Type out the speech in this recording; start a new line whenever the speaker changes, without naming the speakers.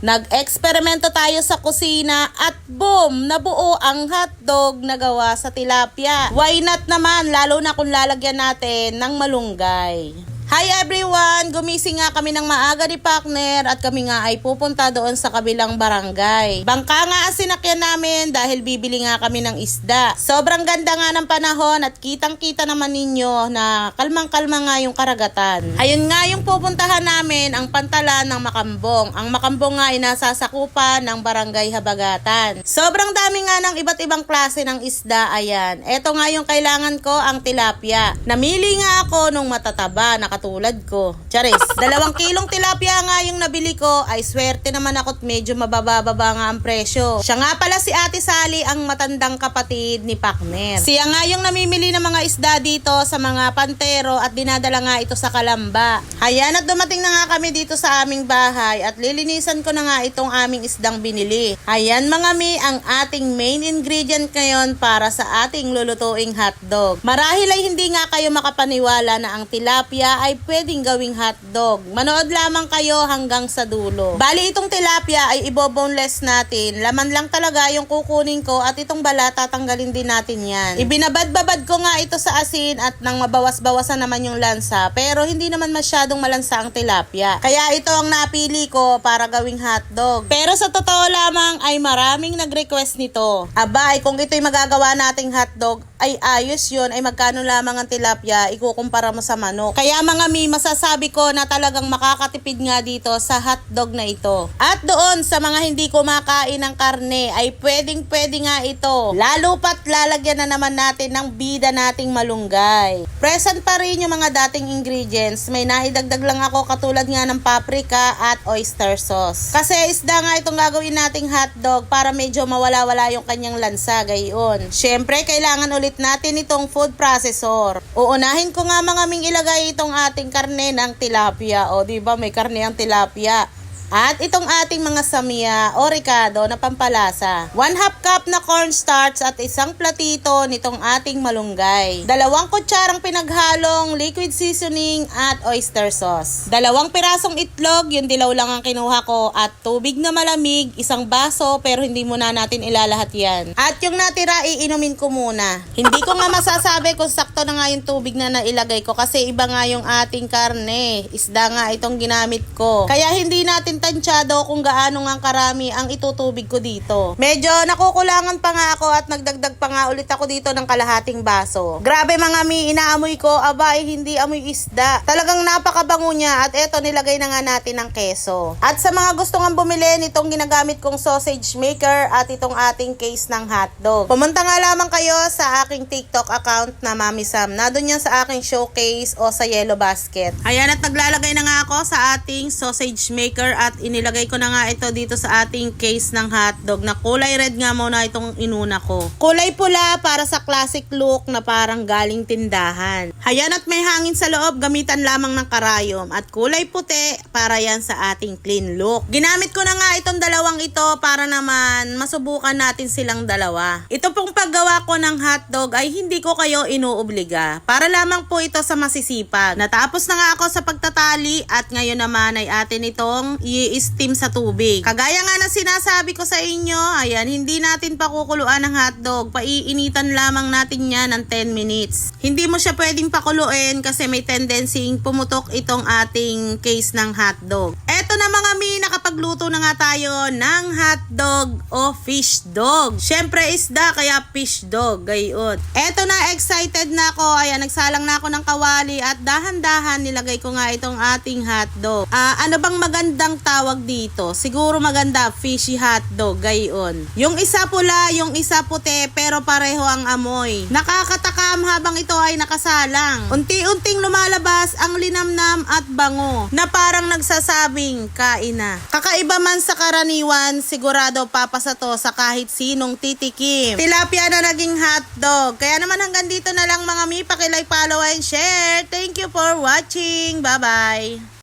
Nag-eksperimento tayo sa kusina at boom! Nabuo ang hotdog na gawa sa tilapia. Why not naman, lalo na kung lalagyan natin ng malunggay. Hi everyone! Gumising nga kami ng maaga ni partner at kami nga ay pupunta doon sa kabilang barangay. Bangka nga ang sinakyan namin dahil bibili nga kami ng isda. Sobrang ganda nga ng panahon at kitang-kita naman ninyo na kalmang-kalma nga yung karagatan. Ayun nga yung pupuntahan namin, ang pantalan ng Makambong. Ang Makambong nga ay nasasakupan ng barangay Habagatan. Sobrang dami nga ng iba't ibang klase ng isda, ayan. Eto nga yung kailangan ko, ang tilapia. Namili nga ako nung matataba, tulad ko. Charis, 2 kilong tilapia nga yung nabili ko, ay swerte naman ako at medyo mabababa nga ang presyo. Siya nga pala si Ate Sally, ang matandang kapatid ni partner. Siya nga yung namimili ng mga isda dito sa mga pantero at dinadala nga ito sa Kalamba. Ayan, at dumating na nga kami dito sa aming bahay at lilinisan ko na nga itong aming isdang binili. Ayan mga mi, ang ating main ingredient ngayon para sa ating lulutuing hotdog. Marahil ay hindi nga kayo makapaniwala na ang tilapia ay pwedeng gawing hotdog. Manood lamang kayo hanggang sa dulo. Bali itong tilapia ay ibo-boneless natin. Laman lang talaga yung kukunin ko at itong balat tatanggalin din natin yan. Ibinabad-babad ko nga ito sa asin at nang mabawas-bawasan naman yung lansa, pero hindi naman masyadong malansa ang tilapia. Kaya ito ang napili ko para gawing hotdog. Pero sa totoo lamang ay maraming nag-request nito. Aba, ay kung ito'y magagawa nating hotdog, ay ayos yun, ay magkano lamang ang tilapia, ikukumpara mo sa manok. Kaya mga mi, masasabi ko na talagang makakatipid nga dito sa hotdog na ito. At doon sa mga hindi kumakain ng karne, ay pwedeng-pwede nga ito. Lalo pat lalagyan na naman natin ng bida nating malunggay. Present pa rin yung mga dating ingredients. May naidagdag lang ako katulad nga ng paprika at oyster sauce. Kasi isda nga itong gagawin nating hotdog para medyo mawala-wala yung kanyang lansa, gayon. Syempre, kailangan ulit natin itong food processor. Uunahin ko nga mga ming ilagay itong ating karne ng tilapia. O diba, may karne ang tilapia. At itong ating mga samya o ricado na pampalasa. 1/2 cup na cornstarch at isang platito nitong ating malunggay. 2 kutsarang pinaghalong liquid seasoning at oyster sauce. 2 pirasong itlog, yung dilaw lang ang kinuha ko. At tubig na malamig, 1 baso, pero hindi muna natin ilalahat yan. At yung natira, iinumin ko muna. Hindi ko nga masasabi kung sakto na nga yung tubig na nailagay ko kasi iba nga yung ating karne. Isda nga itong ginamit ko. Kaya hindi natin tansyado kung gaano nga karami ang itutubig ko dito. Medyo nakukulangan pa nga ako at nagdagdag pa nga ulit ako dito ng kalahating baso. Grabe mga mi, inaamoy ko, abay hindi amoy isda. Talagang napakabango niya at eto nilagay na nga natin ng keso. At sa mga gusto nga bumili nitong ginagamit kong sausage maker at itong ating case ng hotdog, pumunta nga lamang kayo sa aking TikTok account na Mami Sam. Nandun yan sa aking showcase o sa yellow basket. Ayan, at naglalagay na nga ako sa ating sausage maker at inilagay ko na nga ito dito sa ating case ng hotdog na kulay red nga muna itong inuna ko. Kulay pula para sa classic look na parang galing tindahan. Hayan, at may hangin sa loob, gamitan lamang ng karayom. At kulay puti para yan sa ating clean look. Ginamit ko na nga itong dalawang ito para naman masubukan natin silang dalawa. Ito pong paggawa ko ng hotdog ay hindi ko kayo inuobliga. Para lamang po ito sa masisipag. Natapos na nga ako sa pagtatali at ngayon naman ay atin itong i-steam sa tubig. Kagaya nga na sinasabi ko sa inyo, ayan, hindi natin pakukuluan ng hotdog. Paiinitan lamang natin yan ng 10 minutes. Hindi mo siya pwedeng pakuluin kasi may tendency pumutok itong ating case ng hotdog. Eto na mga mi, nakapagluto na nga tayo ng hotdog o fish dog. Syempre isda, kaya fish dog, gayon. Eto na, excited na ako. Ayan, nagsalang na ako ng kawali at dahan-dahan nilagay ko nga itong ating hotdog. Ano bang magandang tawag dito? Siguro maganda, fishy hotdog, gayon. Yung isa pula, yung isa puti, pero pareho ang amoy. Nakakatakam habang ito ay nakasalang. Unti-unting lumalabas ang linamnam at bango na parang nagsasabing, kain na. Kakaiba man sa karaniwan, sigurado papasa to sa kahit sinong titikim. Tilapia na naging hotdog. Kaya naman hanggang dito na lang mga mi, pakilike, follow and share. Thank you for watching. Bye-bye.